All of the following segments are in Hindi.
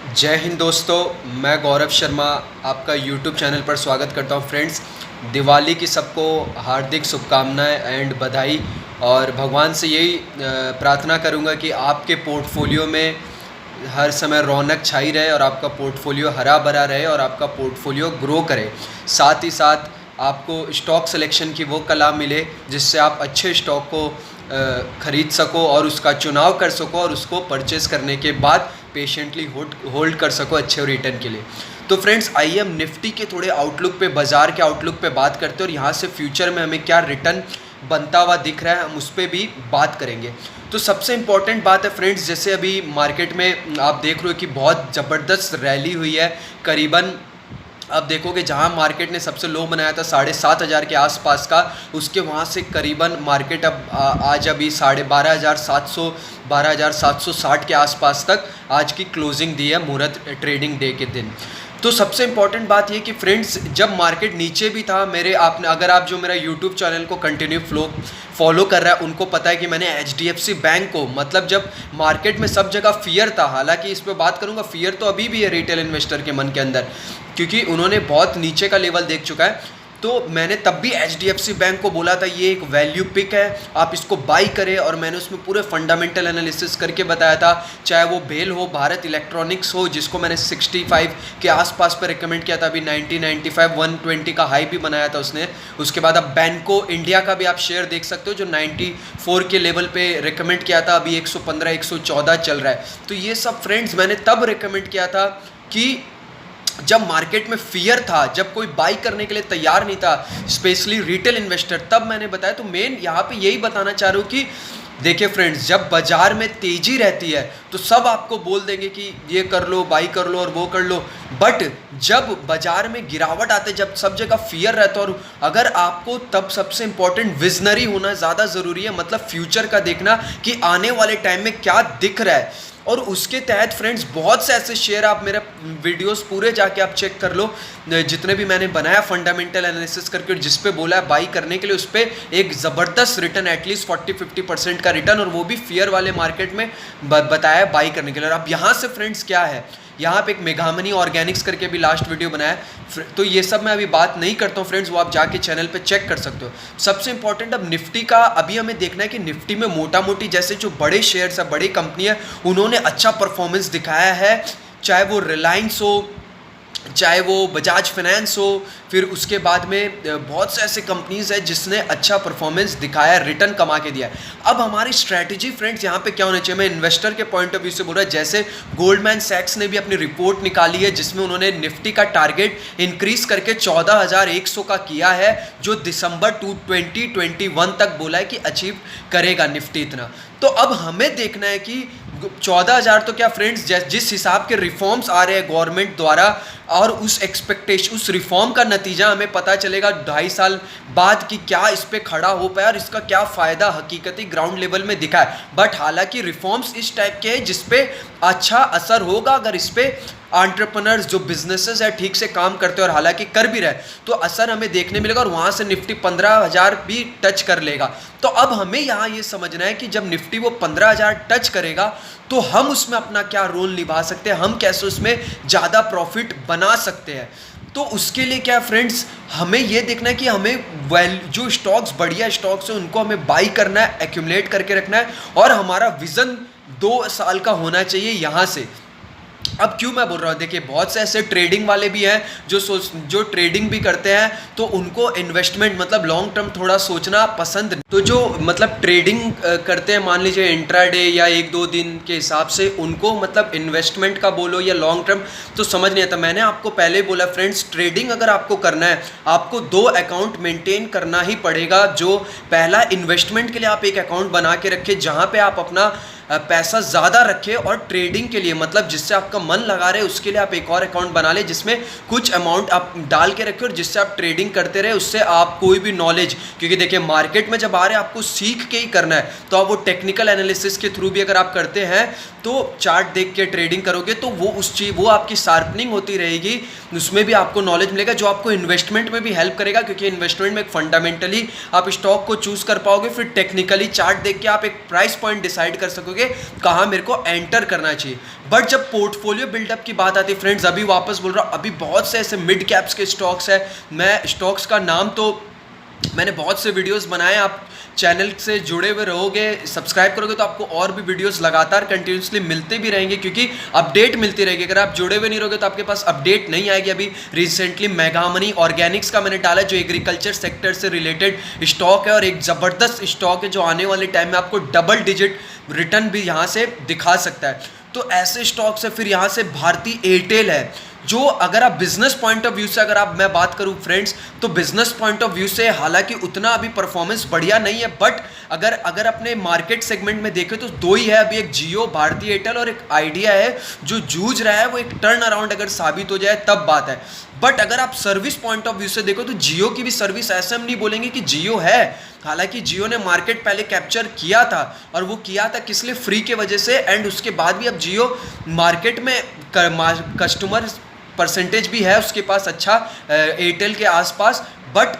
जय हिंद दोस्तों, मैं गौरव शर्मा आपका यूट्यूब चैनल पर स्वागत करता हूं। फ्रेंड्स, दिवाली की सबको हार्दिक शुभकामनाएं एंड बधाई। और भगवान से यही प्रार्थना करूंगा कि आपके पोर्टफोलियो में हर समय रौनक छाई रहे और आपका पोर्टफोलियो हरा भरा रहे और आपका पोर्टफोलियो ग्रो करे। साथ ही साथ आपको स्टॉक सिलेक्शन की वो कला मिले जिससे आप अच्छे स्टॉक को ख़रीद सको और उसका चुनाव कर सको और उसको परचेज़ करने के बाद पेशेंटली होल्ड कर सको अच्छे रिटर्न के लिए। तो फ्रेंड्स, आइए हम निफ्टी के थोड़े आउटलुक पे, बाज़ार के आउटलुक पे बात करते हैं और यहाँ से फ्यूचर में हमें क्या रिटर्न बनता हुआ दिख रहा है हम उस पर भी बात करेंगे। तो सबसे इम्पॉर्टेंट बात है फ्रेंड्स, जैसे अभी मार्केट में आप देख रहे हो कि बहुत ज़बरदस्त रैली हुई है। करीबन अब देखोगे जहां मार्केट ने सबसे लो बनाया था 7,500 के आसपास का, उसके वहां से करीबन मार्केट अब आज अभी 12,700 12,760 के आसपास तक आज की क्लोजिंग दी है मुहूर्त ट्रेडिंग डे के दिन। तो सबसे इम्पॉर्टेंट बात ये कि फ्रेंड्स, जब मार्केट नीचे भी था, अगर आप जो मेरा यूट्यूब चैनल को कंटिन्यू फॉलो कर रहा है उनको पता है कि मैंने HDFC बैंक को, मतलब जब मार्केट में सब जगह फियर था, हालांकि इस पर बात करूंगा, फियर तो अभी भी है रिटेल इन्वेस्टर के मन के अंदर क्योंकि उन्होंने बहुत नीचे का लेवल देख चुका है। तो मैंने तब भी HDFC बैंक को बोला था ये एक वैल्यू पिक है, आप इसको बाई करें, और मैंने उसमें पूरे फंडामेंटल एनालिसिस करके बताया था। चाहे वो बेल हो, भारत इलेक्ट्रॉनिक्स हो, जिसको मैंने 65 के आसपास पर रिकमेंड किया था, अभी 90-95 120 का हाई भी बनाया था उसने। उसके बाद अब बैंको इंडिया का भी आप शेयर देख सकते हो जो 94 के लेवल पे रिकमेंड किया था, अभी 115-114 चल रहा है। तो ये सब फ्रेंड्स मैंने तब रिकमेंड किया था कि जब मार्केट में फियर था, जब कोई बाई करने के लिए तैयार नहीं था, स्पेशली रिटेल इन्वेस्टर, तब मैंने बताया। तो मेन यहाँ पे यही बताना चाह रहा हूँ कि देखिए फ्रेंड्स, जब बाजार में तेजी रहती है तो सब आपको बोल देंगे कि ये कर लो, बाई कर लो और वो कर लो, बट जब बाजार में गिरावट आते, जब सब जगह फियर रहता है, और अगर आपको तब सबसे इंपॉर्टेंट विजनरी होना ज़्यादा ज़रूरी है, मतलब फ्यूचर का देखना कि आने वाले टाइम में क्या दिख रहा है। और उसके तहत फ्रेंड्स बहुत से ऐसे शेयर, आप मेरे वीडियोस पूरे जाके आप चेक कर लो, जितने भी मैंने बनाया फंडामेंटल एनालिसिस करके, जिस पे बोला है बाई करने के लिए, उस पर एक ज़बरदस्त रिटर्न, एटलीस्ट 40-50% का रिटर्न, और वो भी फियर वाले मार्केट में बताया बाई करने के लिए। और अब यहाँ से फ्रेंड्स क्या है, यहाँ पे एक मेघामनी ऑर्गेनिक्स करके भी लास्ट वीडियो बनाया है, तो ये सब मैं अभी बात नहीं करता हूँ फ्रेंड्स, वो आप जाके चैनल पे चेक कर सकते हो। सबसे इंपॉर्टेंट अब निफ्टी का अभी हमें देखना है कि निफ्टी में मोटा मोटी जैसे जो बड़े शेयर्स है, बड़ी कंपनियाँ, उन्होंने अच्छा परफॉर्मेंस दिखाया है, चाहे वो रिलायंस हो, चाहे वो बजाज फाइनेंस हो, फिर उसके बाद में बहुत से ऐसे कंपनीज है जिसने अच्छा परफॉर्मेंस दिखाया, रिटर्न कमा के दिया है। अब हमारी स्ट्रैटेजी फ्रेंड्स यहाँ पे क्या होना चाहिए, मैं इन्वेस्टर के पॉइंट ऑफ व्यू से बोल रहा है। जैसे गोल्डमैन सैक्स ने भी अपनी रिपोर्ट निकाली है जिसमें उन्होंने निफ्टी का टारगेट इंक्रीज करके 14,100 का किया है, जो दिसंबर 2021 तक बोला है कि अचीव करेगा निफ्टी इतना। तो अब हमें देखना है कि 14,000 तो क्या फ्रेंड्स, जिस हिसाब के रिफॉर्म्स आ रहे हैं गवर्नमेंट द्वारा, और उस एक्सपेक्टेशन, उस रिफॉर्म का नतीजा हमें पता चलेगा 2.5 साल बाद कि क्या इस पे खड़ा हो पाया और इसका क्या फ़ायदा हकीकती ग्राउंड लेवल में दिखा है। बट हालांकि रिफॉर्म्स इस टाइप के हैं जिसपे अच्छा असर होगा अगर इस पे एंटरप्रेन्योर्स जो बिजनेसेस है ठीक से काम करते हैं, और हालांकि कर भी रहे, तो असर हमें देखने मिलेगा और वहाँ से निफ्टी 15,000 भी टच कर लेगा। तो अब हमें यहाँ ये समझना है कि जब निफ्टी वो 15,000 टच करेगा तो हम उसमें अपना क्या रोल निभा सकते हैं, हम कैसे उसमें ज़्यादा प्रॉफिट बना सकते हैं। तो उसके लिए क्या फ्रेंड्स, हमें ये देखना है कि हमें जो स्टॉक्स, बढ़िया स्टॉक्स हैं, उनको हमें बाई करना है, एक्यूमुलेट करके रखना है, और हमारा विज़न 2 साल का होना चाहिए यहाँ से। अब क्यों मैं बोल रहा हूँ, देखिए बहुत से ऐसे ट्रेडिंग वाले भी हैं जो ट्रेडिंग भी करते हैं, तो उनको इन्वेस्टमेंट मतलब लॉन्ग टर्म थोड़ा सोचना पसंद, तो जो मतलब ट्रेडिंग करते हैं, मान लीजिए इंट्राडे या 1-2 दिन के हिसाब से, उनको मतलब इन्वेस्टमेंट का बोलो या लॉन्ग टर्म तो समझ नहीं आता। मैंने आपको पहले बोला फ्रेंड्स, ट्रेडिंग अगर आपको करना है, आपको 2 अकाउंट मेंटेन करना ही पड़ेगा। जो पहला, इन्वेस्टमेंट के लिए आप एक अकाउंट बना के रखें जहाँ पे आप अपना पैसा ज़्यादा रखें, और ट्रेडिंग के लिए मतलब जिससे आपका मन लगा रहे उसके लिए आप एक और अकाउंट बना लें जिसमें कुछ अमाउंट आप डाल के रखें, और जिससे आप ट्रेडिंग करते रहे, उससे आप कोई भी नॉलेज, क्योंकि देखिए मार्केट में जब आ रहे हैं आपको सीख के ही करना है, तो आप वो टेक्निकल एनालिसिस के थ्रू भी अगर आप करते हैं, तो चार्ट देख के ट्रेडिंग करोगे तो वो आपकी शार्पनिंग होती रहेगी, उसमें भी आपको नॉलेज मिलेगा जो आपको इन्वेस्टमेंट में भी हेल्प करेगा। क्योंकि इन्वेस्टमेंट में फंडामेंटली आप स्टॉक को चूज कर पाओगे, फिर टेक्निकली चार्ट देख के आप एक प्राइस पॉइंट डिसाइड कर सकोगे सोचोगे कहाँ मेरे को एंटर करना चाहिए। बट जब पोर्टफोलियो बिल्डअप की बात आती है फ्रेंड्स, अभी वापस बोल रहा हूँ, अभी बहुत से ऐसे मिड कैप्स के स्टॉक्स है, मैं स्टॉक्स का नाम तो मैंने बहुत से वीडियोस बनाए, आप चैनल से जुड़े हुए रहोगे, सब्सक्राइब करोगे तो आपको और भी वीडियोस लगातार कंटिन्यूसली मिलते भी रहेंगे, क्योंकि अपडेट मिलती रहेगी। अगर आप जुड़े हुए नहीं रहोगे तो आपके पास अपडेट नहीं आएगी। अभी रिसेंटली मेगा मनी ऑर्गेनिक्स का मैंने डाला, जो एग्रीकल्चर सेक्टर से रिलेटेड स्टॉक है और एक ज़बरदस्त स्टॉक है जो आने वाले टाइम में आपको डबल डिजिट रिटर्न भी यहाँ से दिखा सकता है। तो ऐसे स्टॉक्स है। फिर यहाँ से भारती एयरटेल है, जो अगर आप बिजनेस पॉइंट ऑफ व्यू से अगर आप मैं बात करूं फ्रेंड्स, तो बिजनेस पॉइंट ऑफ व्यू से हालांकि उतना अभी परफॉर्मेंस बढ़िया नहीं है, बट अगर अपने मार्केट सेगमेंट में देखें तो दो ही है अभी, एक जियो भारती एयरटेल और एक आइडिया है जो जूझ रहा है, वो एक टर्न अराउंड अगर साबित हो जाए तब बात है। बट अगर आप सर्विस पॉइंट ऑफ व्यू से देखो तो जियो की भी सर्विस, ऐसे हम नहीं बोलेंगे कि जियो है, हालांकि जियो ने मार्केट पहले कैप्चर किया था और वो किया था किस लिए, फ्री के वजह से, एंड उसके बाद भी अब जियो मार्केट में कस्टमर परसेंटेज भी है उसके पास अच्छा एयरटेल के आसपास। बट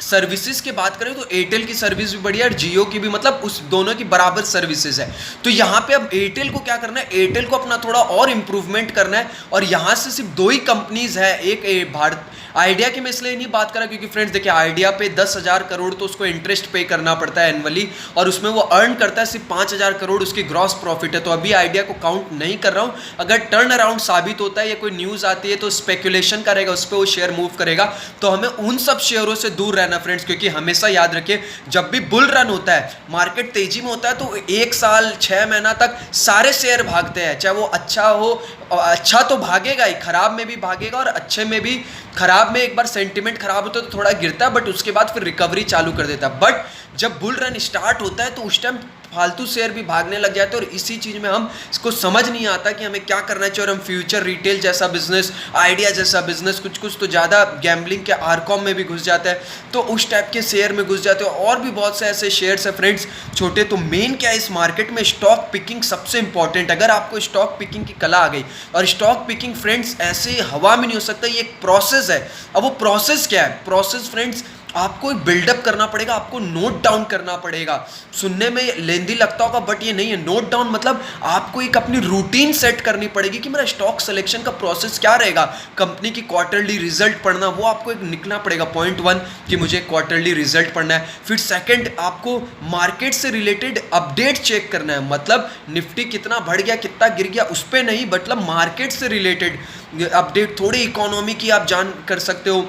सर्विसेज की बात करें तो एयरटेल की सर्विस भी बढ़िया और जियो की भी, मतलब उस दोनों की बराबर सर्विसेज है। तो यहाँ पे अब एयरटेल को क्या करना है, एयरटेल को अपना थोड़ा और इंप्रूवमेंट करना है, और यहाँ से सिर्फ दो ही कंपनीज है, एक भारत आइडिया की मैं इसलिए नहीं बात कर रहा क्योंकि फ्रेंड्स देखिए, आइडिया पे 10,000 करोड़ तो उसको इंटरेस्ट पे करना पड़ता है एनुअली, और उसमें वो अर्न करता है सिर्फ 5,000 करोड़ उसकी ग्रॉस प्रॉफिट है। तो अभी आइडिया को काउंट नहीं कर रहा हूँ। अगर टर्न अराउंड साबित होता है या कोई न्यूज़ आती है तो स्पेकुलेशन करेगा, उस पर वो शेयर मूव करेगा, तो हमें उन सब शेयरों से दूर रहना फ्रेंड्स, क्योंकि हमेशा याद रखिए जब भी बुल रन होता है, मार्केट तेजी में होता है, तो 1 साल 6 महीना तक सारे शेयर भागते हैं, चाहे वो अच्छा हो, अच्छा तो भागेगा ही, खराब में भी भागेगा और अच्छे में भी। खराब में एक बार सेंटिमेंट खराब होता है तो थोड़ा गिरता है, बट उसके बाद फिर रिकवरी चालू कर देता है। बट जब बुल रन स्टार्ट होता है तो उस टाइम फालतू शेयर भी भागने लग जाते हैं, और इसी चीज़ में हम इसको समझ नहीं आता कि हमें क्या करना चाहिए, और हम फ्यूचर रिटेल जैसा बिजनेस, आइडिया जैसा बिजनेस, कुछ तो ज़्यादा गैम्बलिंग के आरकॉम में भी घुस जाता है, तो उस टाइप के शेयर में घुस जाते हो। और भी बहुत से ऐसे शेयर्स है फ्रेंड्स छोटे। तो मेन क्या है इस मार्केट में, स्टॉक पिकिंग सबसे इंपॉर्टेंट। अगर आपको स्टॉक पिकिंग की कला आ गई, और स्टॉक पिकिंग फ्रेंड्स ऐसे हवा में नहीं हो सकता, ये एक प्रोसेस है। अब वो प्रोसेस क्या है, प्रोसेस फ्रेंड्स आपको एक बिल्डअप करना पड़ेगा, आपको नोट डाउन करना पड़ेगा। सुनने में लेंदी लगता होगा बट ये नहीं है। नोट डाउन मतलब आपको एक अपनी रूटीन सेट करनी पड़ेगी कि मेरा स्टॉक सिलेक्शन का प्रोसेस क्या रहेगा। कंपनी की क्वार्टरली रिजल्ट पढ़ना, वो आपको एक निकलना पड़ेगा। पॉइंट 1 कि मुझे क्वार्टरली रिजल्ट पढ़ना है। फिर सेकंड, आपको मार्केट से रिलेटेड अपडेट चेक करना है, मतलब निफ्टी कितना बढ़ गया कितना गिर गया उस पर नहीं, मतलब मार्केट से रिलेटेड अपडेट, थोड़ी इकोनॉमी की आप जान कर सकते हो,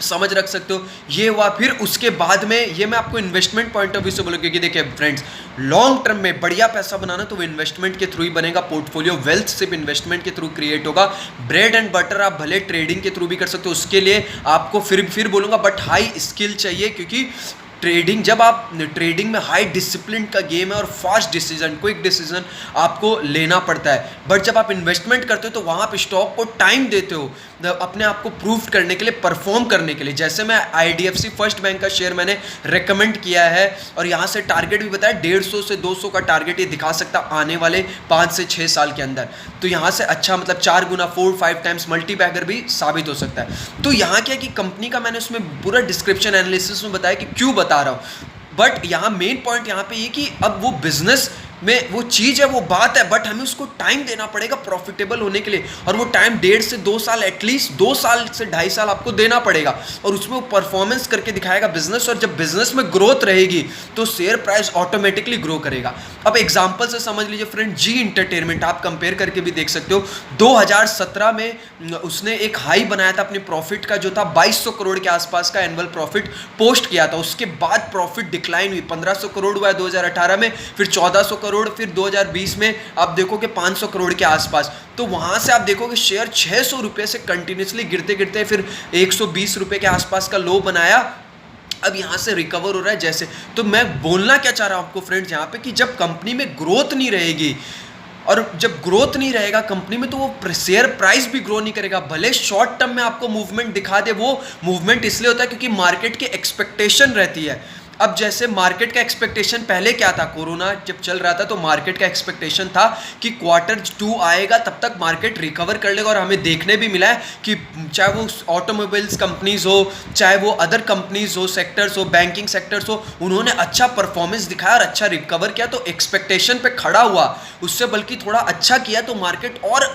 समझ रख सकते हो। ये हुआ। फिर उसके बाद में ये मैं आपको इन्वेस्टमेंट पॉइंट ऑफ व्यू से बोलूँ, क्योंकि देखिए फ्रेंड्स लॉन्ग टर्म में बढ़िया पैसा बनाना तो वो इन्वेस्टमेंट के थ्रू ही बनेगा। पोर्टफोलियो वेल्थ सिर्फ इन्वेस्टमेंट के थ्रू क्रिएट होगा। ब्रेड एंड बटर आप भले ट्रेडिंग के थ्रू भी कर सकते हो, उसके लिए आपको फिर बोलूँगा बट हाई स्किल चाहिए, क्योंकि ट्रेडिंग, जब आप ट्रेडिंग में हाई डिसिप्लिन का गेम है और फास्ट डिसीजन, क्विक डिसीजन आपको लेना पड़ता है। बट जब आप इन्वेस्टमेंट करते हो तो वहाँ पे स्टॉक को टाइम देते हो अपने आप को प्रूव करने के लिए, परफॉर्म करने के लिए। जैसे मैं IDFC फर्स्ट बैंक का शेयर मैंने रेकमेंड किया है, और यहाँ से टारगेट भी बताया 150 से 200 का टारगेट ये दिखा सकता आने वाले 5 से 6 साल के अंदर। तो यहाँ से अच्छा मतलब 4 गुना 4-5 टाइम्स मल्टीबैगर भी साबित हो सकता है। तो यहाँ क्या कि कंपनी का मैंने उसमें पूरा डिस्क्रिप्शन एनालिसिस में बताया कि क्यों बता रहा हूँ। बट यहाँ मेन पॉइंट यहाँ पे ये कि अब वो बिजनेस में वो चीज़ है, वो बात है, बट हमें उसको टाइम देना पड़ेगा प्रॉफिटेबल होने के लिए। और वो टाइम 1.5 से 2 साल, एटलीस्ट 2 साल से 2.5 साल आपको देना पड़ेगा, और उसमें वो परफॉर्मेंस करके दिखाएगा बिजनेस। और जब बिजनेस में ग्रोथ रहेगी तो शेयर प्राइस ऑटोमेटिकली ग्रो करेगा। अब एग्जांपल से समझ लीजिए फ्रेंड, जी इंटरटेनमेंट आप कंपेयर करके भी देख सकते हो। 2017 में उसने एक हाई बनाया था अपने प्रॉफिट का, जो था 2200 करोड़ के आसपास का एनुअल प्रॉफिट पोस्ट किया था। उसके बाद प्रॉफिट डिक्लाइन हुई, 1500 करोड़ हुआ 2018 में, फिर 1400 करोड़, फिर 2020 में आप देखोगे 500 करोड़ के आसपास। तो वहां से आप देखोगे शेयर 600 रुपए से कंटिन्यूसली गिरते गिरते फिर 120 रुपए के आसपास का लो बनाया। अब यहाँ से रिकवर हो रहा है जैसे। तो मैं बोलना क्या चाह रहा हूँ आपको फ्रेंड्स यहाँ पे, कि जब कंपनी में ग्रोथ नहीं रहेगी, और जब ग्रोथ नहीं रहेगा कंपनी में, तो वो शेयर प्राइस भी ग्रो नहीं करेगा। भले शॉर्ट टर्म में आपको मूवमेंट दिखा दे, वो मूवमेंट इसलिए होता है क्योंकि मार्केट की एक्सपेक्टेशन रहती है। अब जैसे मार्केट का एक्सपेक्टेशन पहले क्या था, कोरोना जब चल रहा था तो मार्केट का एक्सपेक्टेशन था कि Q2 आएगा तब तक मार्केट रिकवर कर लेगा, और हमें देखने भी मिला है कि चाहे वो ऑटोमोबाइल्स कंपनीज हो, चाहे वो अदर कंपनीज हो, सेक्टर्स हो, बैंकिंग सेक्टर्स हो, उन्होंने अच्छा परफॉर्मेंस दिखाया और अच्छा रिकवर किया, तो एक्सपेक्टेशन पे खड़ा हुआ, उससे बल्कि थोड़ा अच्छा किया तो मार्केट और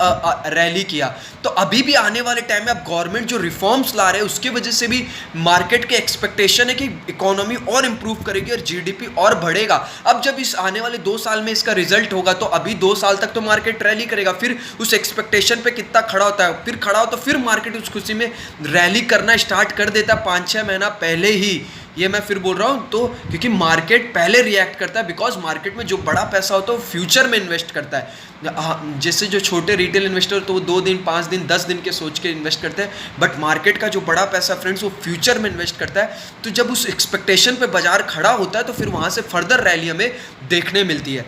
रैली किया। तो अभी भी आने वाले टाइम में अब गवर्नमेंट जो रिफॉर्म्स ला रहे हैं उसकी वजह से भी मार्केट के एक्सपेक्टेशन है कि इकोनॉमी और इंप्रूव करेगी और जीडीपी और बढ़ेगा। अब जब इस आने वाले 2 साल में इसका रिजल्ट होगा तो अभी 2 साल तक तो मार्केट रैली करेगा, फिर उस एक्सपेक्टेशन पे कितना खड़ा होता है, फिर खड़ा हो तो फिर मार्केट उस खुशी में रैली करना स्टार्ट कर देता है 5-6 महीना पहले ही। ये मैं फिर बोल रहा हूँ, तो क्योंकि मार्केट पहले रिएक्ट करता है, बिकॉज मार्केट में जो बड़ा पैसा होता है वो फ्यूचर में इन्वेस्ट करता है। जैसे जो छोटे रिटेल इन्वेस्टर तो वो 2 दिन 5 दिन 10 दिन के सोच के इन्वेस्ट करते हैं, बट मार्केट का जो बड़ा पैसा फ्रेंड्स वो फ्यूचर में इन्वेस्ट करता है। तो जब उस एक्सपेक्टेशन पे बाजार खड़ा होता है तो फिर वहाँ से फर्दर रैली हमें देखने मिलती है।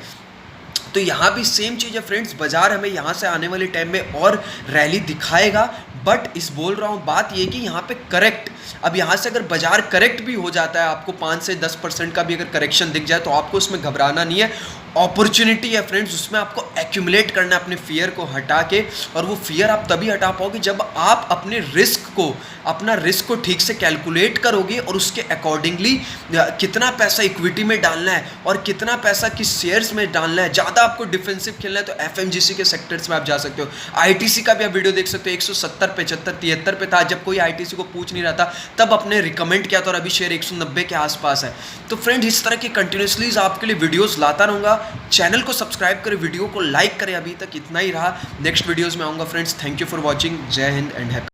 तो यहाँ भी सेम चीज़ है फ्रेंड्स, बाजार हमें यहाँ से आने वाले टाइम में और रैली दिखाएगा, बट इस बोल रहा हूँ बात ये कि यहाँ पे करेक्ट, अब यहाँ से अगर बाजार करेक्ट भी हो जाता है, आपको 5 से 10% का भी अगर करेक्शन दिख जाए तो आपको उसमें घबराना नहीं है, अपॉर्चुनिटी है फ्रेंड्स, उसमें आपको एक्यूमुलेट करना है अपने फियर को हटा के। और वो फियर आप तभी हटा पाओगे जब आप अपने अपना रिस्क को ठीक से कैलकुलेट करोगे और उसके अकॉर्डिंगली कितना पैसा इक्विटी में डालना है और कितना पैसा किस शेयर्स में डालना है। ज़्यादा आपको डिफेंसिव खेलना है तो एफएमजीसी के सेक्टर्स में आप जा सकते हो। आईटीसी का भी आप वीडियो देख सकते हो, 170, 75, 73 पे था जब कोई आईटीसी को पूछ नहीं रहा था, तब अपने रिकमेंड किया था और अभी शेयर 190 के आसपास है। तो फ्रेंड इस तरह की कंटिन्यूसली आपके लिए वीडियोस लाता रहूँगा। चैनल को सब्सक्राइब करें, वीडियो को लाइक करें। अभी तक इतना ही रहा, नेक्स्ट वीडियोस में आऊँगा friends. Thank you for watching. जय हिंद एंड हैप्पी।